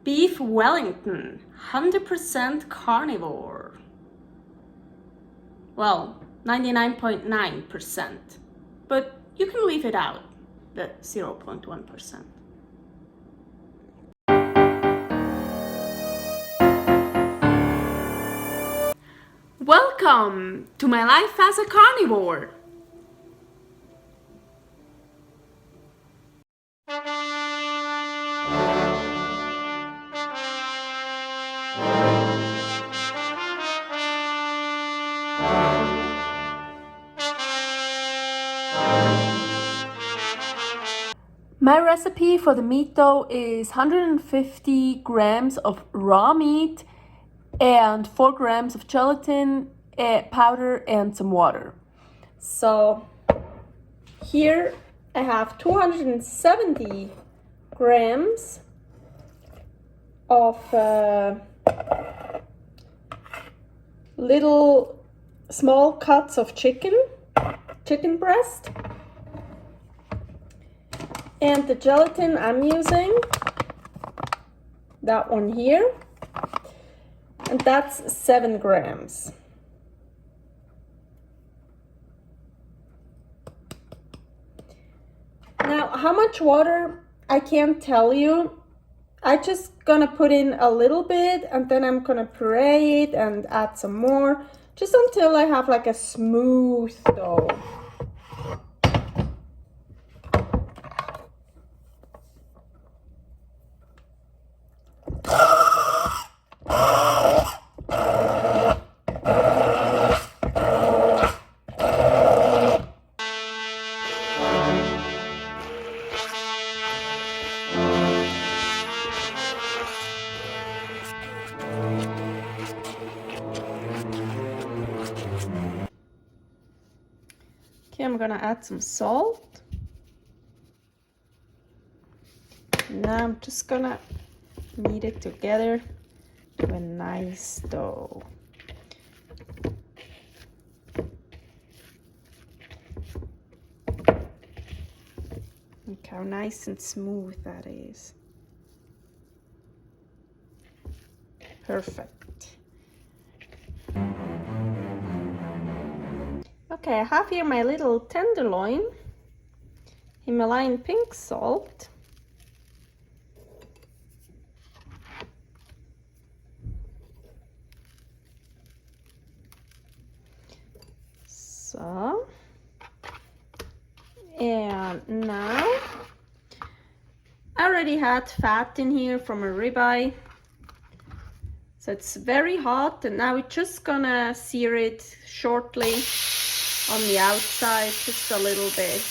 Beef Wellington, 100% carnivore. Well, 99.9%, but you can leave it out, the 0.1%. Welcome to my life as a carnivore. My recipe for the meat dough is 150 grams of raw meat and 4 grams of gelatin powder and some water. So here I have 270 grams of little small cuts of chicken breast. And the gelatin I'm using, that one here, and that's 7 grams. Now, how much water, I can't tell you. I'm just gonna put in a little bit and then I'm gonna puree it and add some more, just until I have like a smooth dough. Okay, I'm gonna add some salt. Now I'm just gonna knead it together to a nice dough. Look how nice and smooth that is. Perfect. Okay, I have here my little tenderloin, Himalayan pink salt. So, and now I already had fat in here from a ribeye, so it's very hot, and now we're just gonna sear it shortly on the outside, just a little bit.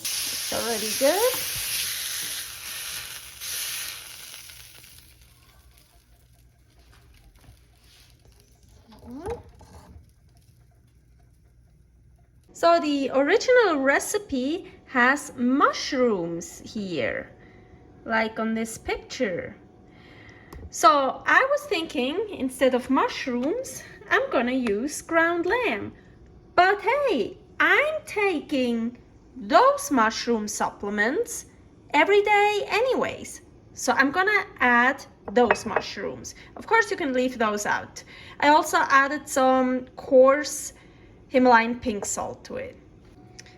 It's already good. So the original recipe has mushrooms here, like on this picture. So I was thinking, instead of mushrooms, I'm gonna use ground lamb. But hey, I'm taking those mushroom supplements every day anyways. So I'm gonna add those mushrooms. Of course, you can leave those out. I also added some coarse Himalayan pink salt to it.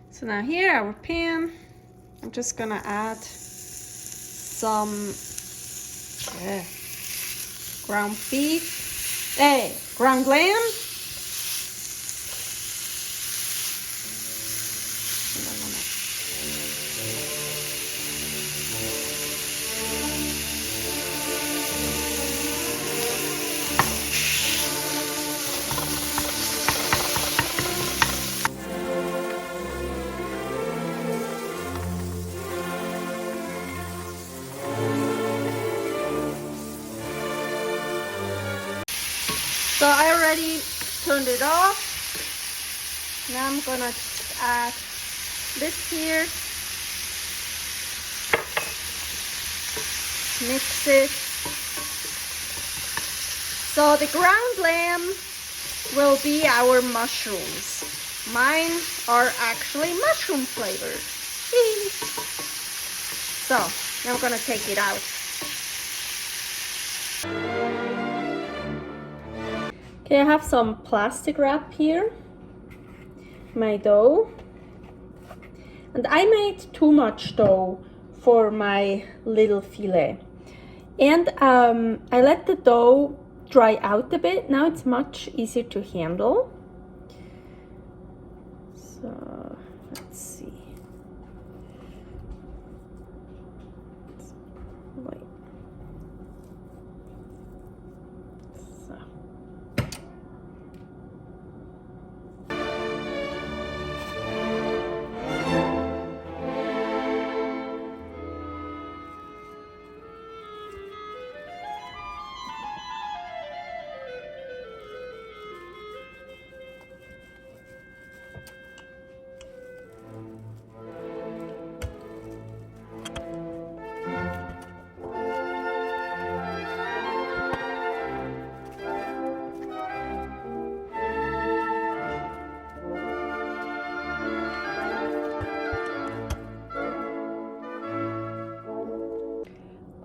So now here, our pan, I'm just gonna add some ground beef, ground lamb. So I already turned it off. Now I'm gonna add this here. Mix it. So the ground lamb will be our mushrooms. Mine are actually mushroom flavored. So now I'm gonna take it out. Okay, I have some plastic wrap here. My dough. And I made too much dough for my little filet. And I let the dough dry out a bit. Now it's much easier to handle. So let's see. Wait. So.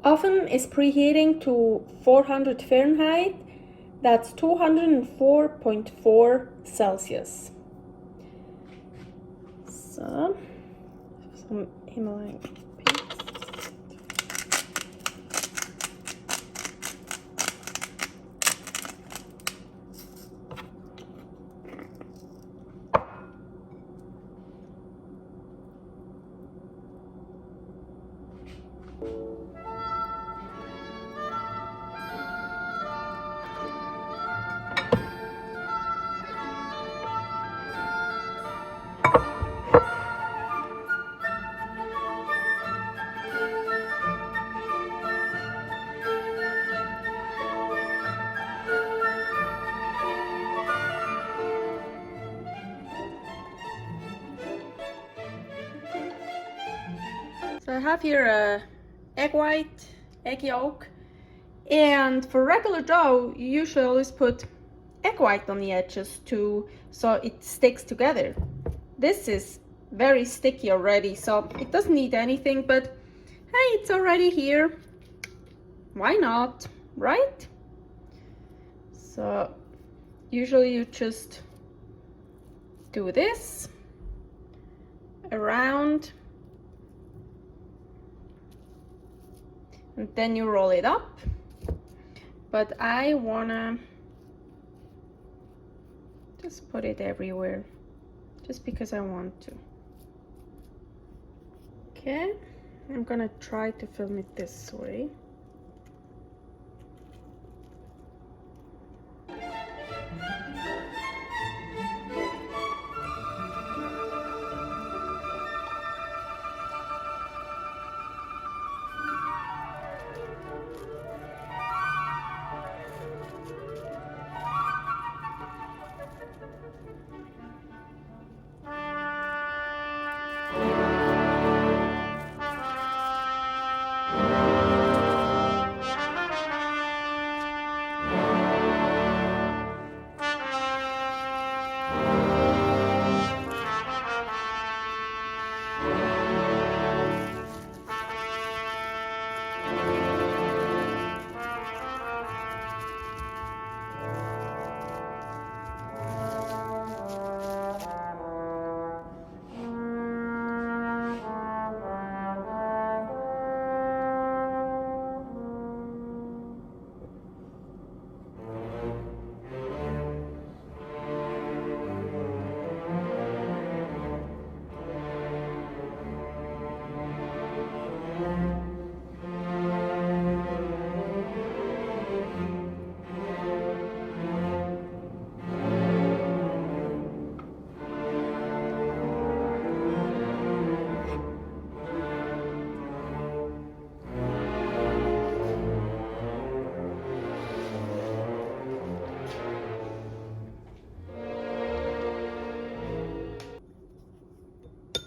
Oven is preheating to 400 Fahrenheit, that's 204.4 Celsius. So, some Himalayan paste. So I have here a egg white, egg yolk, and for regular dough you usually always put egg white on the edges so it sticks together. This is very sticky already, so it doesn't need anything, but hey, it's already here. Why not, right? So usually you just do this around, and then you roll it up. But I wanna just put it everywhere, just because I want to. Okay, I'm gonna try to film it this way.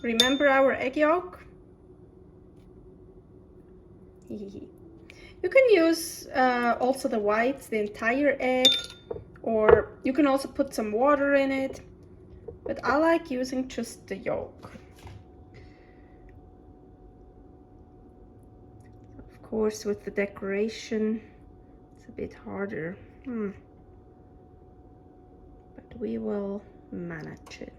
Remember our egg yolk? You can use also the whites, the entire egg, or you can also put some water in it, but I like using just the yolk. Of course, with the decoration, it's a bit harder, but we will manage it.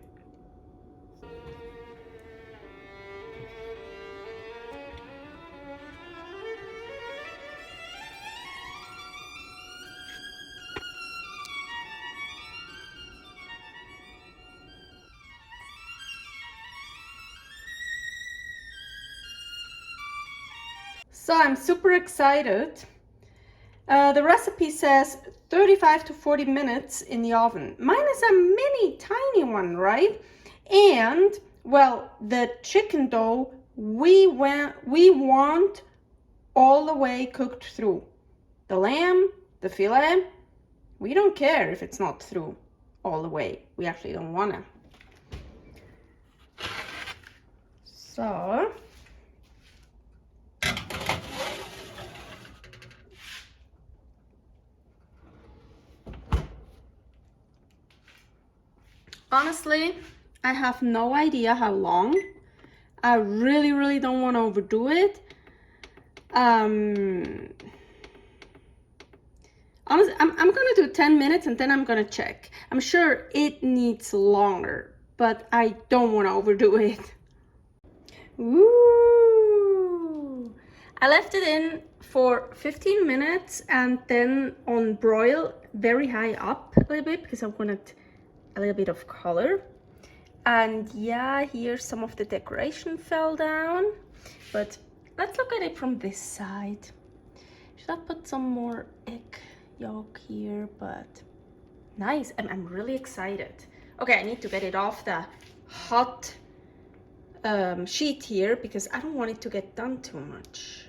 So I'm super excited. The recipe says 35 to 40 minutes in the oven. Mine is a mini tiny one, right? And well, the chicken dough we want all the way cooked through. The lamb, the filet, we don't care if it's not through all the way. We actually don't wanna. So honestly, I have no idea how long. I really don't want to overdo it. Honestly, I'm gonna do 10 minutes and then I'm gonna check. I'm sure it needs longer, but I don't want to overdo it. Ooh! I left it in for 15 minutes and then on broil very high up a little bit because I wanted a little bit of color. And yeah, here some of the decoration fell down, but let's look at it from this side. Should I put some more egg yolk here? But nice. I'm really excited. Okay, I need to get it off the hot sheet here because I don't want it to get done too much.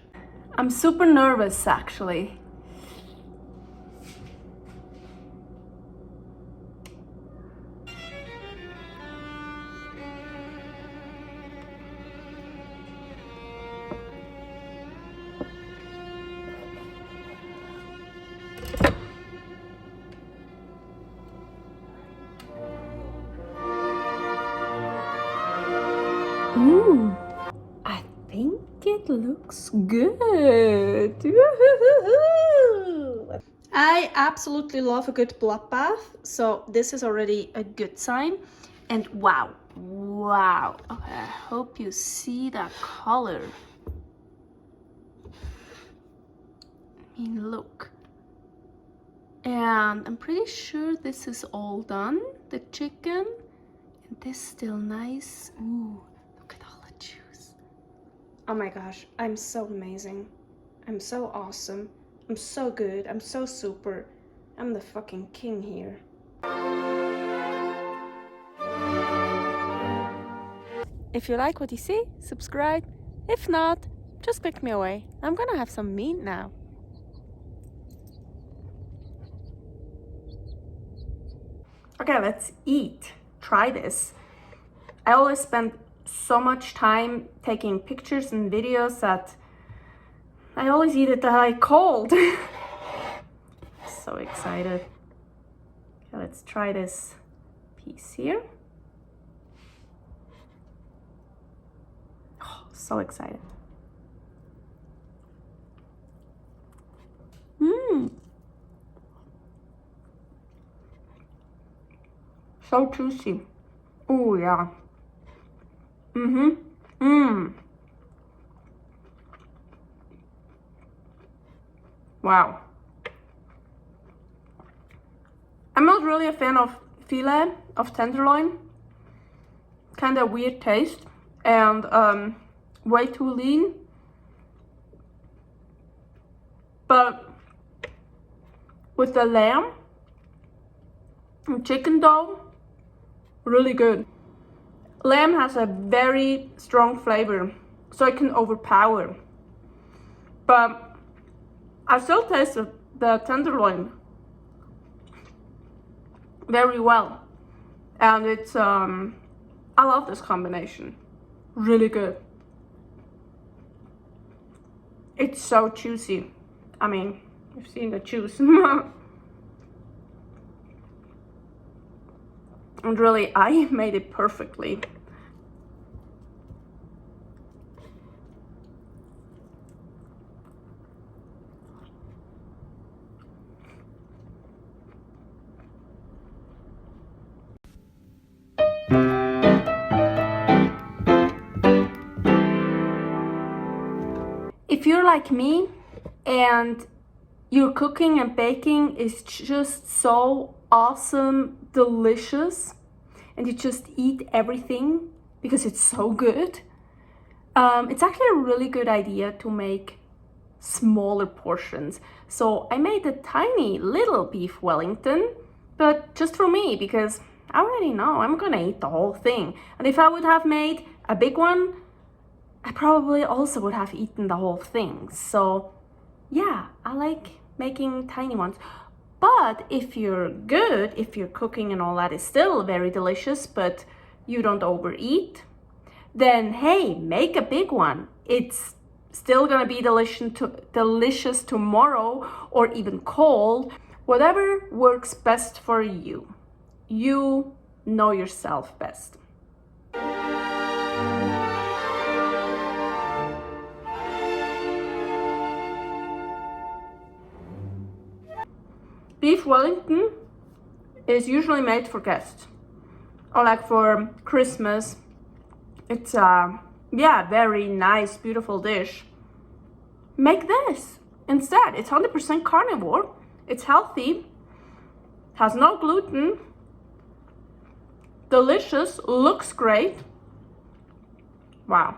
I'm super nervous actually. Ooh, I think it looks good. I absolutely love a good bloodbath, so this is already a good sign. And wow, okay, I hope you see that color. I mean, look. And I'm pretty sure this is all done, the chicken. And this still nice. Ooh, look at all the juice. Oh my gosh, I'm so amazing. I'm so awesome. I'm so good. I'm so super. I'm the fucking king here. If you like what you see, subscribe. If not, just click me away. I'm gonna have some meat now. Okay, let's eat. Try this. I always spend so much time taking pictures and videos that I always eat it cold. So excited. Okay, let's try this piece here. Oh, so excited. So juicy. Oh yeah. Wow. I'm not really a fan of filet, of tenderloin. Kind of weird taste and way too lean. But with the lamb and chicken dough, really good. Lamb has a very strong flavor, so it can overpower. But I still taste the tenderloin very well. And it's, I love this combination. Really good. It's so juicy. I mean, you've seen the juice. And really, I made it perfectly. If you're like me and your cooking and baking is just so awesome, delicious, and you just eat everything because it's so good, it's actually a really good idea to make smaller portions. So I made a tiny little beef Wellington, but just for me, because I already know I'm gonna eat the whole thing. And if I would have made a big one, I probably also would have eaten the whole thing. So yeah, I like making tiny ones. But if you're good, if your cooking and all that is still very delicious, but you don't overeat, then hey, make a big one. It's still gonna be delicious tomorrow or even cold. Whatever works best for you. You know yourself best. Beef Wellington is usually made for guests or like for Christmas. It's a very nice, beautiful dish. Make this instead. It's 100% carnivore. It's healthy, has no gluten, delicious, looks great. Wow.